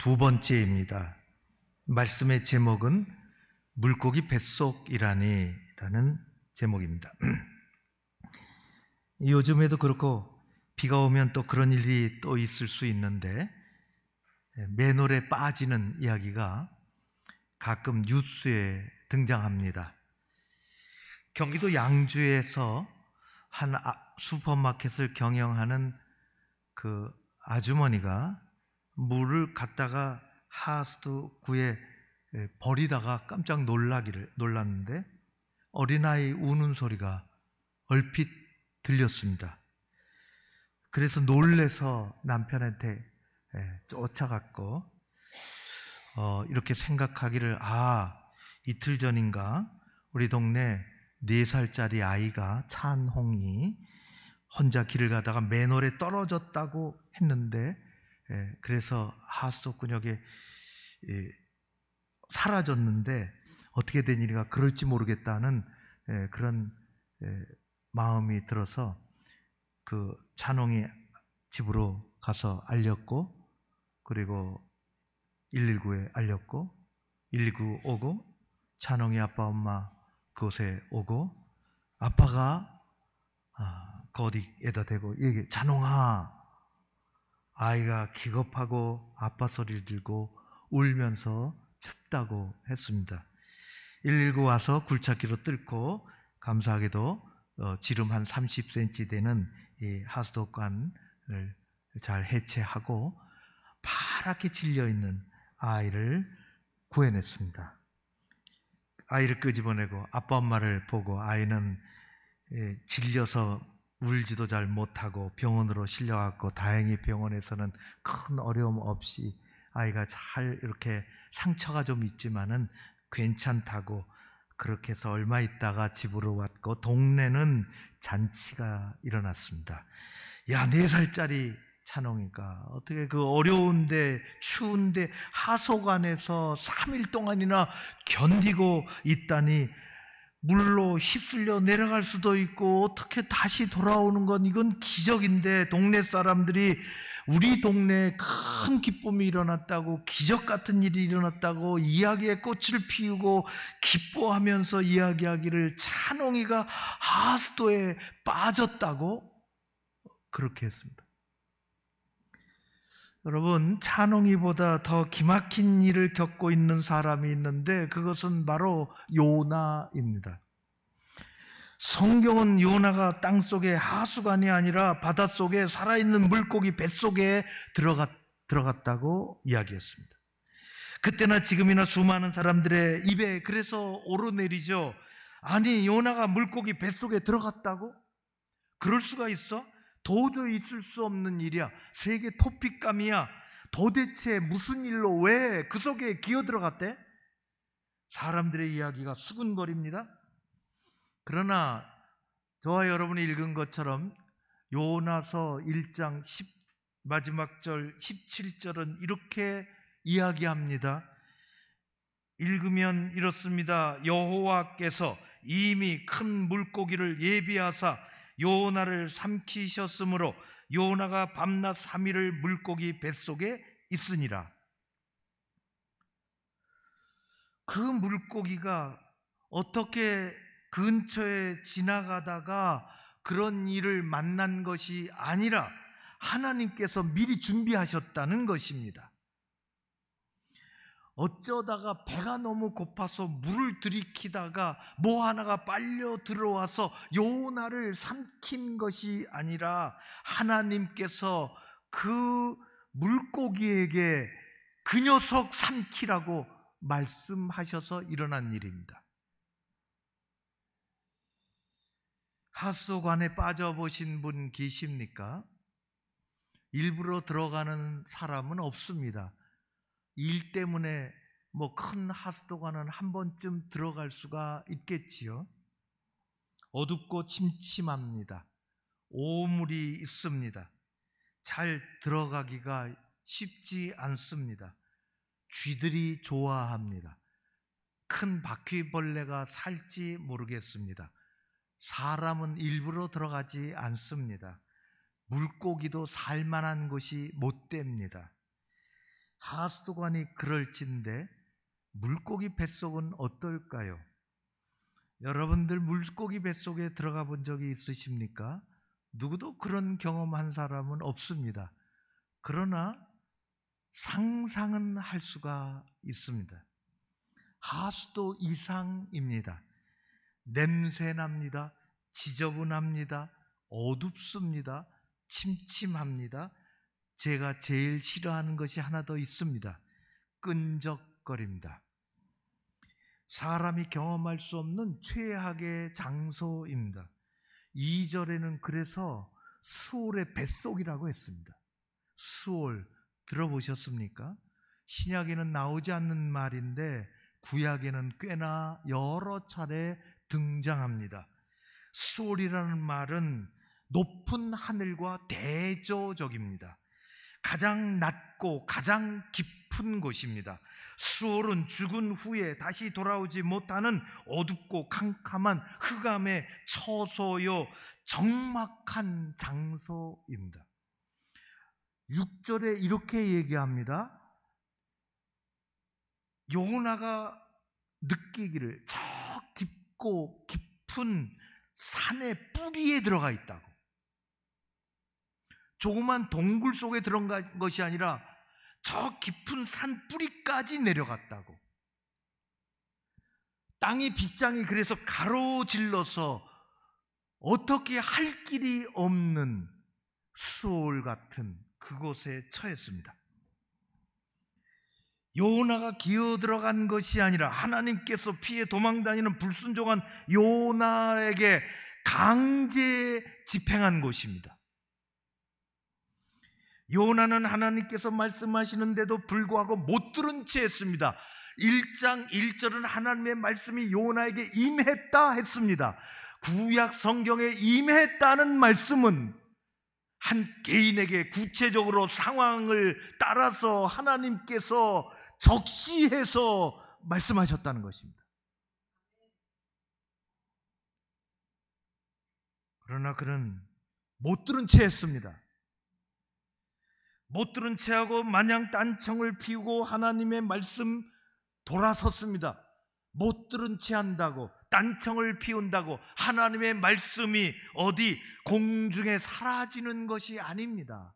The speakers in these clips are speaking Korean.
두 번째입니다. 말씀의 제목은 물고기 뱃속이라니라는 제목입니다. 요즘에도 그렇고 비가 오면 또 그런 일이 또 있을 수 있는데 맨홀에 빠지는 이야기가 가끔 뉴스에 등장합니다. 경기도 양주에서 한 슈퍼마켓을 경영하는 그 아주머니가 물을 갖다가 하수구에 버리다가 깜짝 놀랐는데 어린아이 우는 소리가 얼핏 들렸습니다. 그래서 놀래서 남편한테 쫓아갔고 이렇게 생각하기를, 이틀 전인가 우리 동네 4살짜리 아이가 찬홍이 혼자 길을 가다가 맨홀에 떨어졌다고 했는데 그래서 하수도근육에 사라졌는데 어떻게 된 일인가 그럴지 모르겠다는 그런 마음이 들어서 그 찬홍이 집으로 가서 알렸고, 그리고 119에 알렸고 119 오고 찬홍이 아빠 엄마 그곳에 오고 아빠가 그 어디에다 대고 얘기해. 찬홍아, 아이가 기겁하고 아빠 소리를 들고 울면서 춥다고 했습니다. 119 와서 굴착기로 뚫고 감사하게도 지름 한 30cm 되는 이 하수도관을 잘 해체하고 파랗게 질려있는 아이를 구해냈습니다. 아이를 끄집어내고 아빠 엄마를 보고 아이는 질려서 울지도 잘 못하고 병원으로 실려갔고, 다행히 병원에서는 큰 어려움 없이 아이가 잘 이렇게 상처가 좀 있지만은 괜찮다고, 그렇게 해서 얼마 있다가 집으로 왔고 동네는 잔치가 일어났습니다. 4살짜리 찬홍이가 어떻게 그 어려운데 추운데 하소간에서 3일 동안이나 견디고 있다니, 물로 휩쓸려 내려갈 수도 있고 어떻게 다시 돌아오는 건 이건 기적인데, 동네 사람들이 우리 동네에 큰 기쁨이 일어났다고, 기적 같은 일이 일어났다고 이야기에 꽃을 피우고 기뻐하면서 이야기하기를 찬홍이가 하수도에 빠졌다고 그렇게 했습니다. 여러분, 찬홍이보다 더 기막힌 일을 겪고 있는 사람이 있는데 그것은 바로 요나입니다. 성경은 요나가 땅속의 하수관이 아니라 바닷속에 살아있는 물고기 뱃속에 들어갔다고 이야기했습니다. 그때나 지금이나 수많은 사람들의 입에 그래서 오르내리죠. 아니, 요나가 물고기 뱃속에 들어갔다고? 그럴 수가 있어? 도저히 있을 수 없는 일이야. 세계 토픽감이야. 도대체 무슨 일로 왜 그 속에 기어들어갔대? 사람들의 이야기가 수군거립니다. 그러나 저와 여러분이 읽은 것처럼 요나서 1장 마지막 절 17절은 이렇게 이야기합니다. 읽으면 이렇습니다. 여호와께서 이미 큰 물고기를 예비하사 요나를 삼키셨으므로 요나가 밤낮 3일을 물고기 뱃속에 있으니라. 그 물고기가 어떻게 근처에 지나가다가 그런 일을 만난 것이 아니라 하나님께서 미리 준비하셨다는 것입니다. 어쩌다가 배가 너무 고파서 물을 들이키다가 뭐 하나가 빨려 들어와서 요나를 삼킨 것이 아니라 하나님께서 그 물고기에게 그 녀석 삼키라고 말씀하셔서 일어난 일입니다. 하수도관에 빠져보신 분 계십니까? 일부러 들어가는 사람은 없습니다. 일 때문에 큰 하수도관은 한 번쯤 들어갈 수가 있겠지요. 어둡고 침침합니다. 오물이 있습니다. 잘 들어가기가 쉽지 않습니다. 쥐들이 좋아합니다. 큰 바퀴벌레가 살지 모르겠습니다. 사람은 일부러 들어가지 않습니다. 물고기도 살만한 곳이 못 됩니다. 하수도관이 그럴진데 물고기 뱃속은 어떨까요? 여러분들 물고기 뱃속에 들어가 본 적이 있으십니까? 누구도 그런 경험한 사람은 없습니다. 그러나 상상은 할 수가 있습니다. 하수도 이상입니다. 냄새납니다. 지저분합니다. 어둡습니다. 침침합니다. 제가 제일 싫어하는 것이 하나 더 있습니다. 끈적거립니다. 사람이 경험할 수 없는 최악의 장소입니다. 2절에는 그래서 수올의 뱃속이라고 했습니다. 수올 들어보셨습니까? 신약에는 나오지 않는 말인데 구약에는 꽤나 여러 차례 등장합니다. 수올이라는 말은 높은 하늘과 대조적입니다. 가장 낮고 가장 깊은 곳입니다. 수올은 죽은 후에 다시 돌아오지 못하는 어둡고 캄캄한 흑암의 처소요 적막한 장소입니다. 6절에 이렇게 얘기합니다. 요나가 느끼기를 저 깊고 깊은 산의 뿌리에 들어가 있다고. 조그만 동굴 속에 들어간 것이 아니라 저 깊은 산 뿌리까지 내려갔다고. 땅의 빗장이 그래서 가로질러서 어떻게 할 길이 없는 수올 같은 그곳에 처했습니다. 요나가 기어 들어간 것이 아니라 하나님께서 피해 도망다니는 불순종한 요나에게 강제 집행한 곳입니다. 요나는 하나님께서 말씀하시는데도 불구하고 못 들은 채 했습니다. 1장 1절은 하나님의 말씀이 요나에게 임했다 했습니다. 구약 성경에 임했다는 말씀은 한 개인에게 구체적으로 상황을 따라서 하나님께서 적시해서 말씀하셨다는 것입니다. 그러나 그는 못 들은 채 했습니다. 못 들은 채하고 마냥 딴청을 피우고 하나님의 말씀 돌아섰습니다. 못 들은 채 한다고, 딴청을 피운다고 하나님의 말씀이 어디 공중에 사라지는 것이 아닙니다.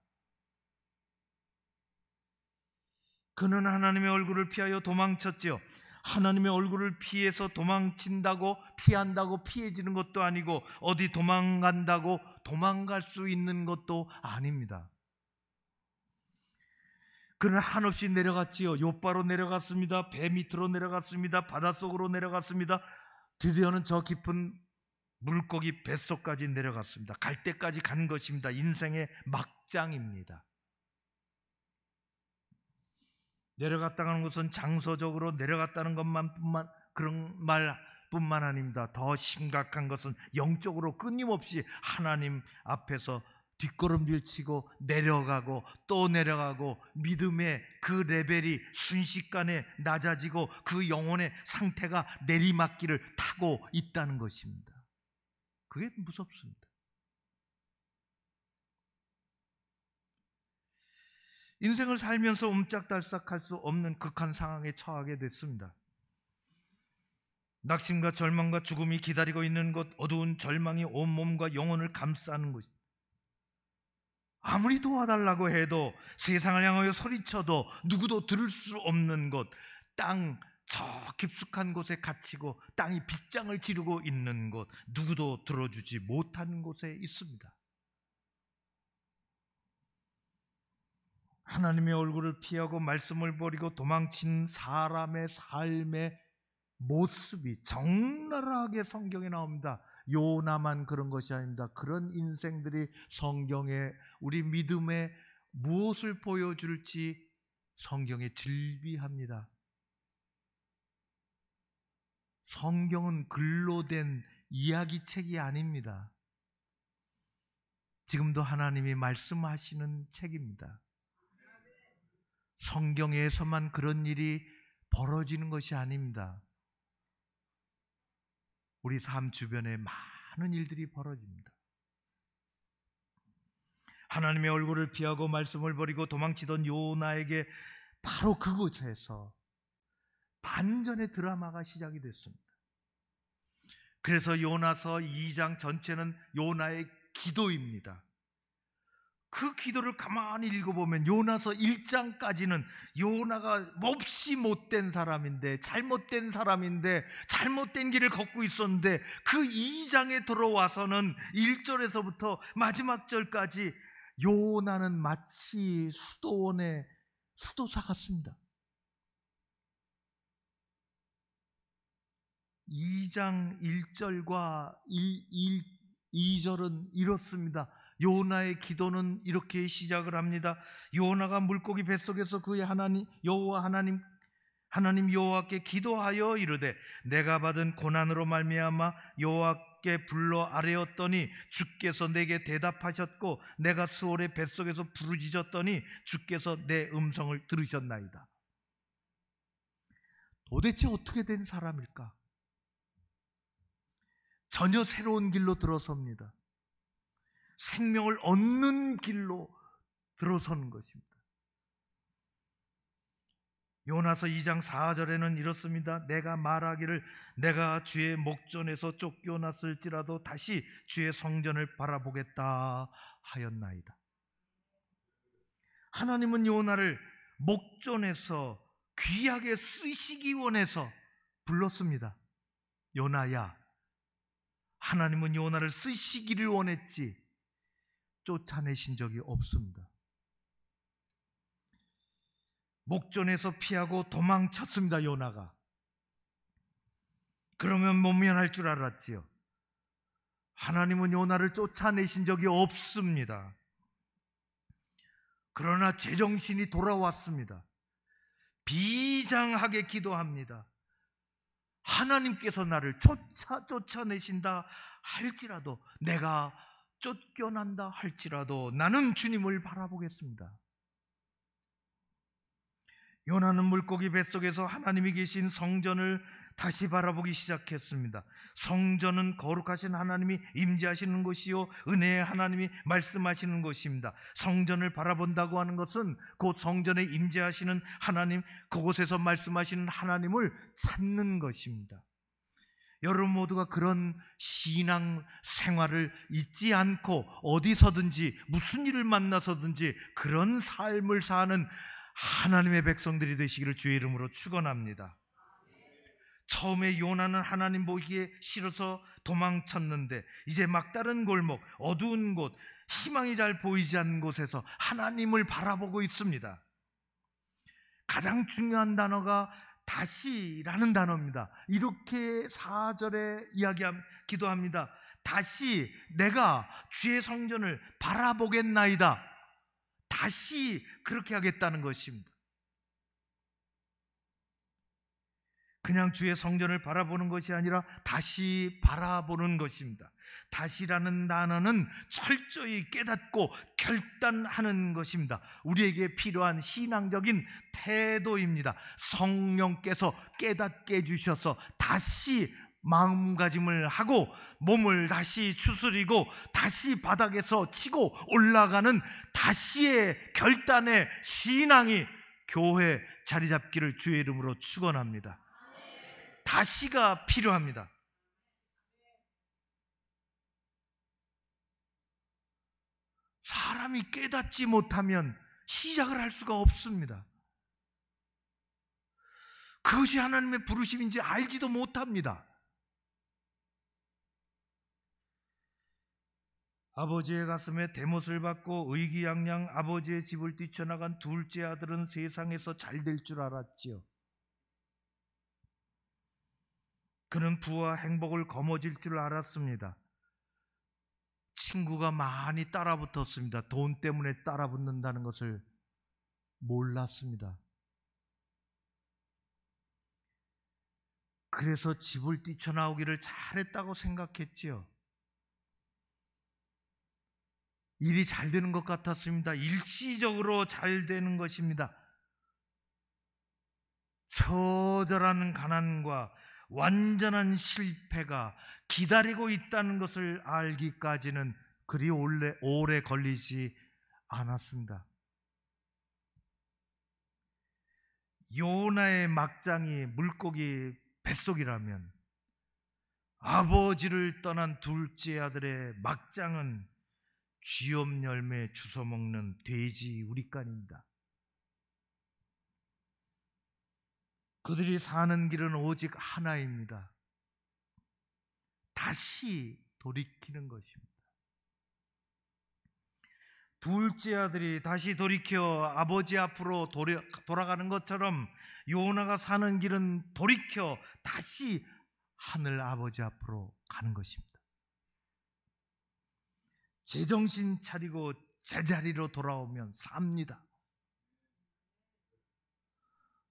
그는 하나님의 얼굴을 피하여 도망쳤지요. 하나님의 얼굴을 피해서 도망친다고 피한다고 피해지는 것도 아니고 어디 도망간다고 도망갈 수 있는 것도 아닙니다. 그는 한없이 내려갔지요. 욥바로 내려갔습니다. 배 밑으로 내려갔습니다. 바닷속으로 내려갔습니다. 드디어는 저 깊은 물고기 뱃속까지 내려갔습니다. 갈 때까지 간 것입니다. 인생의 막장입니다. 내려갔다는 것은 장소적으로 내려갔다는 그런 말뿐만 아닙니다. 더 심각한 것은 영적으로 끊임없이 하나님 앞에서 뒷걸음질 치고 내려가고 또 내려가고 믿음의 그 레벨이 순식간에 낮아지고 그 영혼의 상태가 내리막길을 타고 있다는 것입니다. 그게 무섭습니다. 인생을 살면서 옴짝달싹할 수 없는 극한 상황에 처하게 됐습니다. 낙심과 절망과 죽음이 기다리고 있는 것, 어두운 절망이 온몸과 영혼을 감싸는 것입니다. 아무리 도와달라고 해도 세상을 향하여 소리쳐도 누구도 들을 수 없는 곳, 땅 저 깊숙한 곳에 갇히고 땅이 빗장을 지르고 있는 곳, 누구도 들어주지 못하는 곳에 있습니다. 하나님의 얼굴을 피하고 말씀을 버리고 도망친 사람의 삶의 모습이 적나라하게 성경에 나옵니다. 요나만 그런 것이 아닙니다. 그런 인생들이 성경에 우리 믿음에 무엇을 보여줄지 성경에 즐비합니다. 성경은 글로 된 이야기책이 아닙니다. 지금도 하나님이 말씀하시는 책입니다. 성경에서만 그런 일이 벌어지는 것이 아닙니다. 우리 삶 주변에 많은 일들이 벌어집니다. 하나님의 얼굴을 피하고 말씀을 버리고 도망치던 요나에게 바로 그곳에서 반전의 드라마가 시작이 됐습니다. 그래서 요나서 2장 전체는 요나의 기도입니다. 그 기도를 가만히 읽어보면 요나서 1장까지는 요나가 몹시 못된 사람인데, 잘못된 사람인데, 잘못된 길을 걷고 있었는데, 그 2장에 들어와서는 1절에서부터 마지막 절까지 요나는 마치 수도원의 수도사 같습니다. 2장 1절과 2절은 이렇습니다. 요나의 기도는 이렇게 시작을 합니다. 요나가 물고기 뱃속에서 그의 하나님 여호와께 기도하여 이르되 내가 받은 고난으로 말미암아 여호와께 불러 아뢰었더니 주께서 내게 대답하셨고 내가 스올의 뱃속에서 부르짖었더니 주께서 내 음성을 들으셨나이다. 도대체 어떻게 된 사람일까? 전혀 새로운 길로 들어섭니다. 생명을 얻는 길로 들어서는 것입니다. 요나서 2장 4절에는 이렇습니다. 내가 말하기를 내가 주의 목전에서 쫓겨났을지라도 다시 주의 성전을 바라보겠다 하였나이다. 하나님은 요나를 목전에서 귀하게 쓰시기 원해서 불렀습니다. 요나야, 하나님은 요나를 쓰시기를 원했지 쫓아내신 적이 없습니다. 목전에서 피하고 도망쳤습니다. 요나가. 그러면 못 면할 줄 알았지요. 하나님은 요나를 쫓아내신 적이 없습니다. 그러나 제정신이 돌아왔습니다. 비장하게 기도합니다. 하나님께서 나를 쫓아내신다 할지라도, 내가 쫓겨난다 할지라도 나는 주님을 바라보겠습니다. 요나는 물고기 뱃속에서 하나님이 계신 성전을 다시 바라보기 시작했습니다. 성전은 거룩하신 하나님이 임재하시는 곳이요 은혜의 하나님이 말씀하시는 곳입니다. 성전을 바라본다고 하는 것은 곧 성전에 임재하시는 하나님, 그곳에서 말씀하시는 하나님을 찾는 것입니다. 여러분 모두가 그런 신앙 생활을 잊지 않고 어디서든지 무슨 일을 만나서든지 그런 삶을 사는 하나님의 백성들이 되시기를 주의 이름으로 축원합니다. 처음에 요나는 하나님 보기에 싫어서 도망쳤는데 이제 막다른 골목, 어두운 곳, 희망이 잘 보이지 않는 곳에서 하나님을 바라보고 있습니다. 가장 중요한 단어가 다시라는 단어입니다. 이렇게 4절에 기도합니다. 다시 내가 주의 성전을 바라보겠나이다. 다시 그렇게 하겠다는 것입니다. 그냥 주의 성전을 바라보는 것이 아니라 다시 바라보는 것입니다. 다시라는 단어는 철저히 깨닫고 결단하는 것입니다. 우리에게 필요한 신앙적인 태도입니다. 성령께서 깨닫게 해주셔서 다시 마음가짐을 하고 몸을 다시 추스리고 다시 바닥에서 치고 올라가는 다시의 결단의 신앙이 교회 자리 잡기를 주의 이름으로 축원합니다. 다시가 필요합니다. 사람이 깨닫지 못하면 시작을 할 수가 없습니다. 그것이 하나님의 부르심인지 알지도 못합니다. 아버지의 가슴에 대못을 받고 의기양양 아버지의 집을 뛰쳐나간 둘째 아들은 세상에서 잘 될 줄 알았지요. 그는 부와 행복을 거머쥘 줄 알았습니다. 친구가 많이 따라붙었습니다. 돈 때문에 따라붙는다는 것을 몰랐습니다. 그래서 집을 뛰쳐나오기를 잘했다고 생각했지요. 일이 잘 되는 것 같았습니다. 일시적으로 잘 되는 것입니다. 처절한 가난과 완전한 실패가 기다리고 있다는 것을 알기까지는 그리 오래 걸리지 않았습니다. 요나의 막장이 물고기 뱃속이라면 아버지를 떠난 둘째 아들의 막장은 쥐염 열매 주워 먹는 돼지 우리간입니다. 그들이 사는 길은 오직 하나입니다. 다시 돌이키는 것입니다. 둘째 아들이 다시 돌이켜 아버지 앞으로 돌아가는 것처럼 요나가 사는 길은 돌이켜 다시 하늘 아버지 앞으로 가는 것입니다. 제정신 차리고 제자리로 돌아오면 삽니다.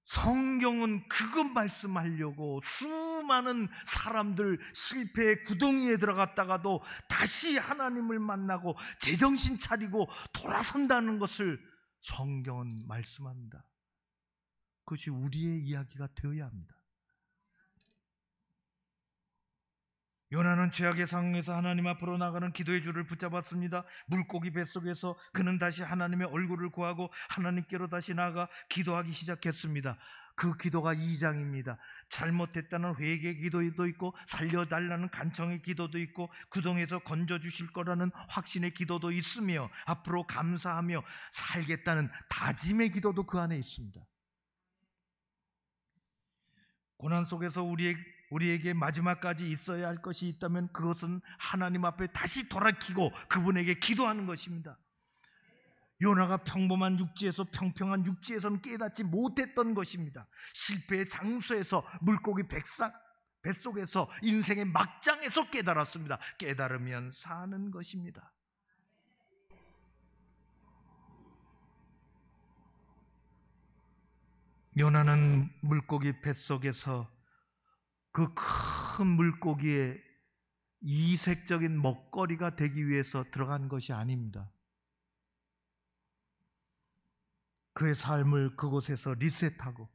성경은 그것 말씀하려고 수많은 사람들 실패의 구덩이에 들어갔다가도 다시 하나님을 만나고 제정신 차리고 돌아선다는 것을 성경은 말씀합니다. 그것이 우리의 이야기가 되어야 합니다. 요나는 죄악의 상황에서 하나님 앞으로 나가는 기도의 줄을 붙잡았습니다. 물고기 뱃속에서 그는 다시 하나님의 얼굴을 구하고 하나님께로 다시 나아가 기도하기 시작했습니다. 그 기도가 2장입니다. 잘못했다는 회개 기도도 있고 살려달라는 간청의 기도도 있고 구덩이에서 건져주실 거라는 확신의 기도도 있으며 앞으로 감사하며 살겠다는 다짐의 기도도 그 안에 있습니다. 고난 속에서 우리에게 마지막까지 있어야 할 것이 있다면 그것은 하나님 앞에 다시 돌아키고 그분에게 기도하는 것입니다. 요나가 평범한 육지에서 평평한 육지에서는 깨닫지 못했던 것입니다. 실패의 장소에서 물고기 뱃속에서 인생의 막장에서 깨달았습니다. 깨달으면 사는 것입니다. 요나는 물고기 뱃속에서 그 큰 물고기의 이색적인 먹거리가 되기 위해서 들어간 것이 아닙니다. 그의 삶을 그곳에서 리셋하고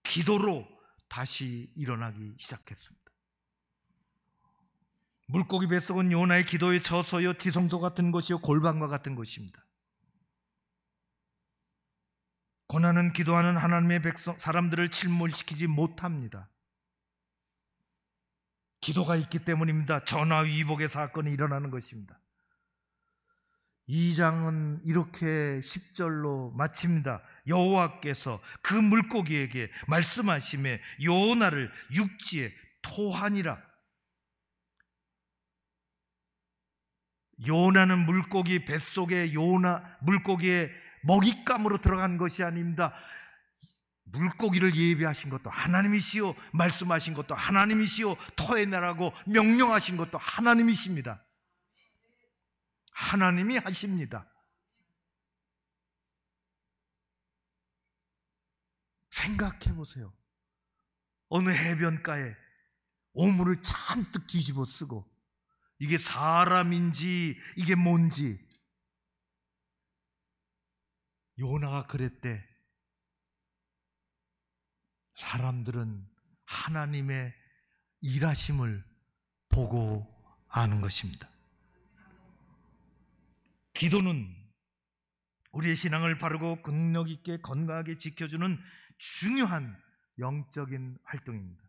기도로 다시 일어나기 시작했습니다. 물고기 뱃속은 요나의 기도의 저소요 지성소 같은 것이요 골방과 같은 것입니다. 고난은 기도하는 하나님의 백성 사람들을 침몰시키지 못합니다. 기도가 있기 때문입니다. 전화위복의 사건이 일어나는 것입니다. 2장은 이렇게 10절로 마칩니다. 여호와께서 그 물고기에게 말씀하시매 요나를 육지에 토하니라. 요나는 물고기 뱃속에 물고기의 먹잇감으로 들어간 것이 아닙니다. 물고기를 예비하신 것도 하나님이시요 말씀하신 것도 하나님이시요 토해내라고 명령하신 것도 하나님이십니다. 하나님이 하십니다. 생각해 보세요. 어느 해변가에 오물을 잔뜩 뒤집어 쓰고 이게 사람인지 이게 뭔지 요나가 그랬대. 사람들은 하나님의 일하심을 보고 아는 것입니다. 기도는 우리의 신앙을 바르고 긍휼 있게 건강하게 지켜주는 중요한 영적인 활동입니다.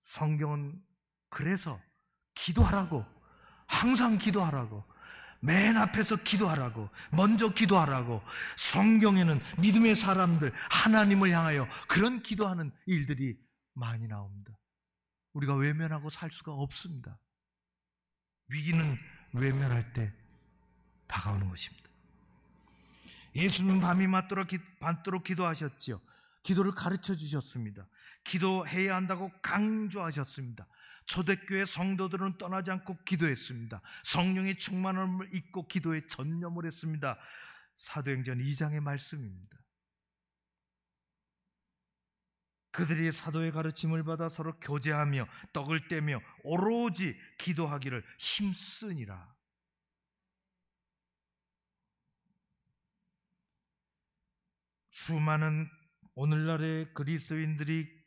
성경은 그래서 기도하라고, 항상 기도하라고, 맨 앞에서 기도하라고, 먼저 기도하라고, 성경에는 믿음의 사람들, 하나님을 향하여 그런 기도하는 일들이 많이 나옵니다. 우리가 외면하고 살 수가 없습니다. 위기는 외면할 때 다가오는 것입니다. 예수는 밤이 맞도록 기도하셨지요. 기도를 가르쳐 주셨습니다. 기도해야 한다고 강조하셨습니다. 초대교회 성도들은 떠나지 않고 기도했습니다. 성령의 충만함을 잊고 기도에 전념을 했습니다. 사도행전 2장의 말씀입니다. 그들이 사도의 가르침을 받아 서로 교제하며 떡을 떼며 오로지 기도하기를 힘쓰니라. 수많은 오늘날의 그리스도인들이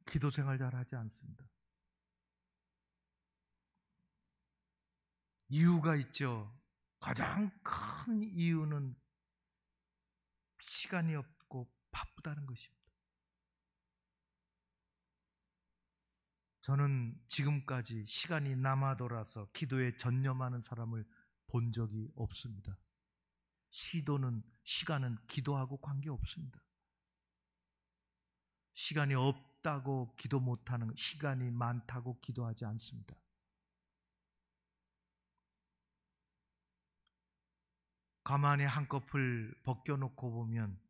기도 생활 잘 하지 않습니다. 이유가 있죠. 가장 큰 이유는 시간이 없고 바쁘다는 것입니다. 저는 지금까지 시간이 남아 돌아서 기도에 전념하는 사람을 본 적이 없습니다. 시간은 기도하고 관계없습니다. 시간이 없다고 기도 못하는, 시간이 많다고 기도하지 않습니다. 가만히 한꺼풀 벗겨놓고 보면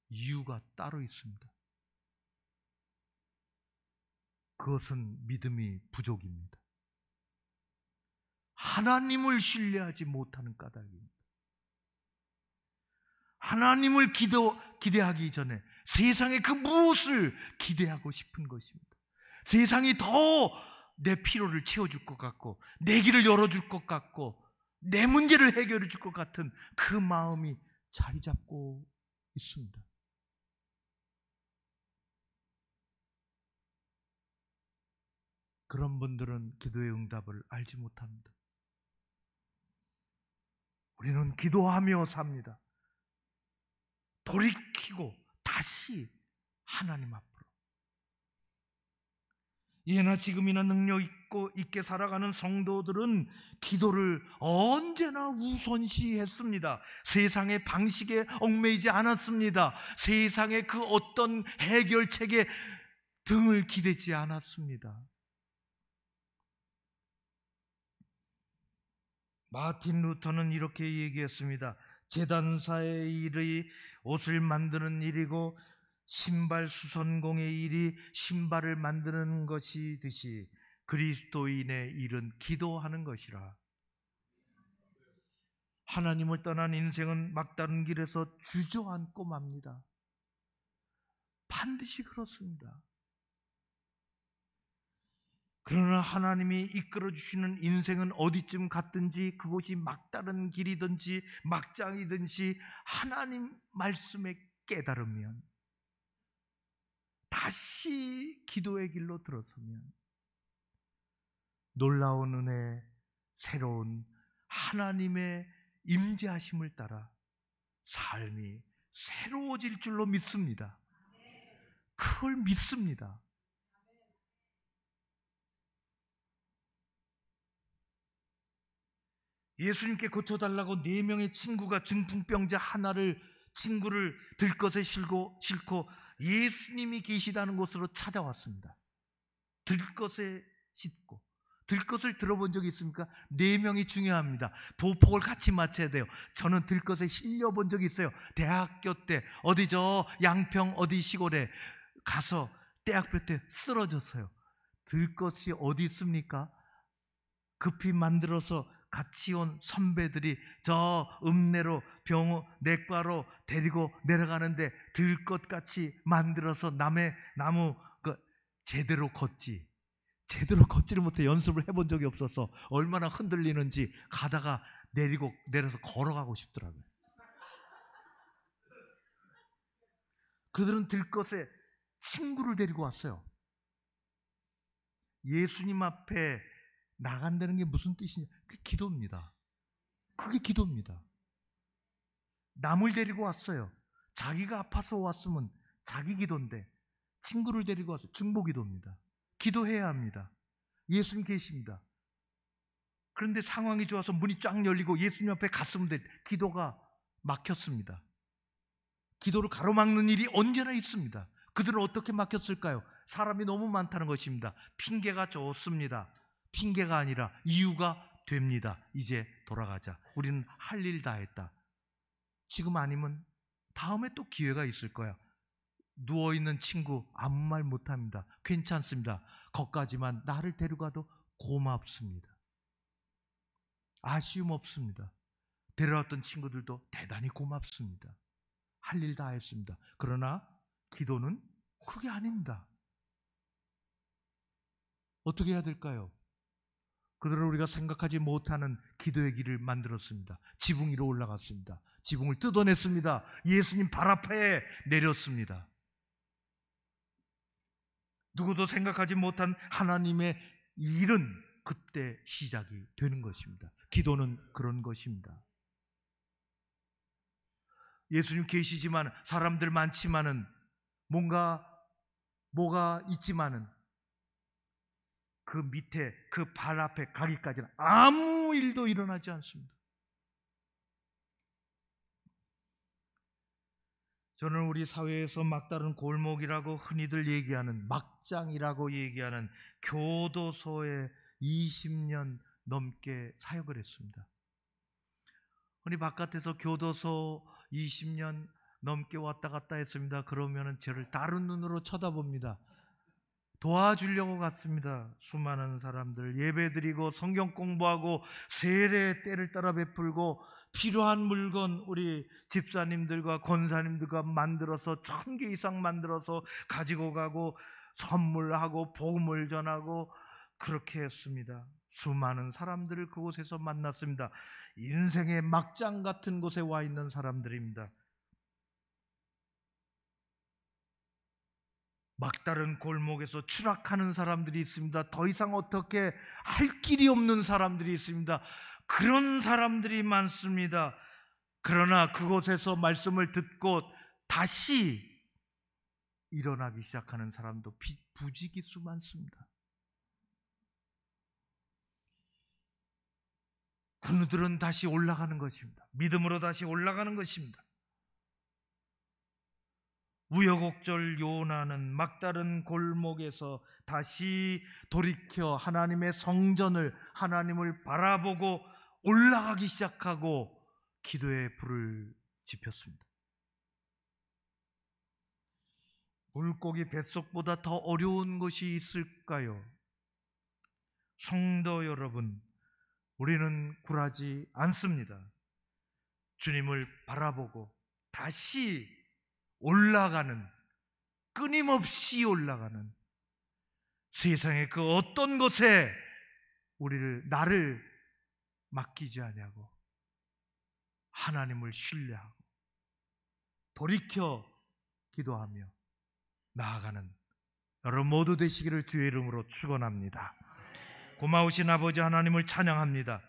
이유가 따로 있습니다. 그것은 믿음이 부족입니다. 하나님을 신뢰하지 못하는 까닭입니다. 하나님을 기대하기 전에 세상의 그 무엇을 기대하고 싶은 것입니다. 세상이 더 내 필요를 채워줄 것 같고, 내 길을 열어줄 것 같고, 내 문제를 해결해 줄 것 같은 그 마음이 자리 잡고 있습니다. 그런 분들은 기도의 응답을 알지 못합니다. 우리는 기도하며 sab니다. 돌이키고 다시 하나님 앞으로. 예나 지금이나 능력 있게 살아가는 성도들은 기도를 언제나 우선시했습니다. 세상의 방식에 얽매이지 않았습니다. 세상의 그 어떤 해결책에 등을 기대지 않았습니다. 마틴 루터는 이렇게 얘기했습니다. 제단사의 일이 옷을 만드는 일이고 신발 수선공의 일이 신발을 만드는 것이듯이 그리스도인의 일은 기도하는 것이라. 하나님을 떠난 인생은 막다른 길에서 주저앉고 맙니다. 반드시 그렇습니다. 그러나 하나님이 이끌어 주시는 인생은 어디쯤 갔든지 그곳이 막다른 길이든지 막장이든지 하나님 말씀에 깨달으면, 다시 기도의 길로 들어서면 놀라운 은혜, 새로운 하나님의 임재하심을 따라 삶이 새로워질 줄로 믿습니다. 그걸 믿습니다. 예수님께 고쳐달라고 4명의 친구가 중풍병자 친구를 들것에 싣고 예수님이 계시다는 곳으로 찾아왔습니다. 들것에 싣고. 들것을 들어본 적이 있습니까? 4명이 중요합니다. 보폭을 같이 맞춰야 돼요. 저는 들것에 실려본 적이 있어요. 대학교 때 어디죠? 양평 어디 시골에 가서 대학교 때 쓰러졌어요. 들것이 어디 있습니까? 급히 만들어서 같이 온 선배들이 저 읍내로 내과로 데리고 내려가는데 들것같이 만들어서 나무 제대로 걷지를 못해. 연습을 해본 적이 없어서 얼마나 흔들리는지 가다가 내려서 걸어가고 싶더라고요. 그들은 들것에 친구를 데리고 왔어요. 예수님 앞에 나간다는 게 무슨 뜻이냐? 그게 기도입니다. 그게 기도입니다. 남을 데리고 왔어요. 자기가 아파서 왔으면 자기 기도인데 친구를 데리고 와서 중보 기도입니다. 기도해야 합니다. 예수님 계십니다. 그런데 상황이 좋아서 문이 쫙 열리고 예수님 앞에 갔으면 기도가 막혔습니다. 기도를 가로막는 일이 언제나 있습니다. 그들은 어떻게 막혔을까요? 사람이 너무 많다는 것입니다. 핑계가 좋습니다. 핑계가 아니라 이유가 됩니다. 이제 돌아가자. 우리는 할 일 다 했다. 지금 아니면 다음에 또 기회가 있을 거야. 누워있는 친구 아무 말 못합니다. 괜찮습니다. 거기까지만 나를 데려가도 고맙습니다. 아쉬움 없습니다. 데려왔던 친구들도 대단히 고맙습니다. 할 일 다 했습니다. 그러나 기도는 그게 아닙니다. 어떻게 해야 될까요? 그들은 우리가 생각하지 못하는 기도의 길을 만들었습니다. 지붕 위로 올라갔습니다. 지붕을 뜯어냈습니다. 예수님 발 앞에 내렸습니다. 누구도 생각하지 못한 하나님의 일은 그때 시작이 되는 것입니다. 기도는 그런 것입니다. 예수님 계시지만 사람들 많지만은 뭐가 있지만은 그 밑에 그 발 앞에 가기까지는 아무 일도 일어나지 않습니다. 저는 우리 사회에서 막다른 골목이라고 흔히들 얘기하는, 막장이라고 얘기하는 교도소에 20년 넘게 사역을 했습니다. 흔히 바깥에서 교도소 20년 넘게 왔다 갔다 했습니다. 그러면 저를 다른 눈으로 쳐다봅니다. 도와주려고 갔습니다. 수많은 사람들 예배드리고 성경 공부하고 세례 때를 따라 베풀고 필요한 물건 우리 집사님들과 권사님들과 만들어서 1000개 이상 만들어서 가지고 가고 선물하고 복음을 전하고 그렇게 했습니다. 수많은 사람들을 그곳에서 만났습니다. 인생의 막장 같은 곳에 와 있는 사람들입니다. 막다른 골목에서 추락하는 사람들이 있습니다. 더 이상 어떻게 할 길이 없는 사람들이 있습니다. 그런 사람들이 많습니다. 그러나 그곳에서 말씀을 듣고 다시 일어나기 시작하는 사람도 부지기수 많습니다. 그들은 다시 올라가는 것입니다. 믿음으로 다시 올라가는 것입니다. 우여곡절 요나는 막다른 골목에서 다시 돌이켜 하나님의 성전을, 하나님을 바라보고 올라가기 시작하고 기도의 불을 지폈습니다. 물고기 뱃속보다 더 어려운 것이 있을까요? 성도 여러분, 우리는 굴하지 않습니다. 주님을 바라보고 다시 올라가는, 끊임없이 올라가는, 세상의 그 어떤 것에 나를 맡기지 아니하고 하나님을 신뢰하고 돌이켜 기도하며 나아가는 여러분 모두 되시기를 주의 이름으로 축원합니다. 고마우신 아버지 하나님을 찬양합니다.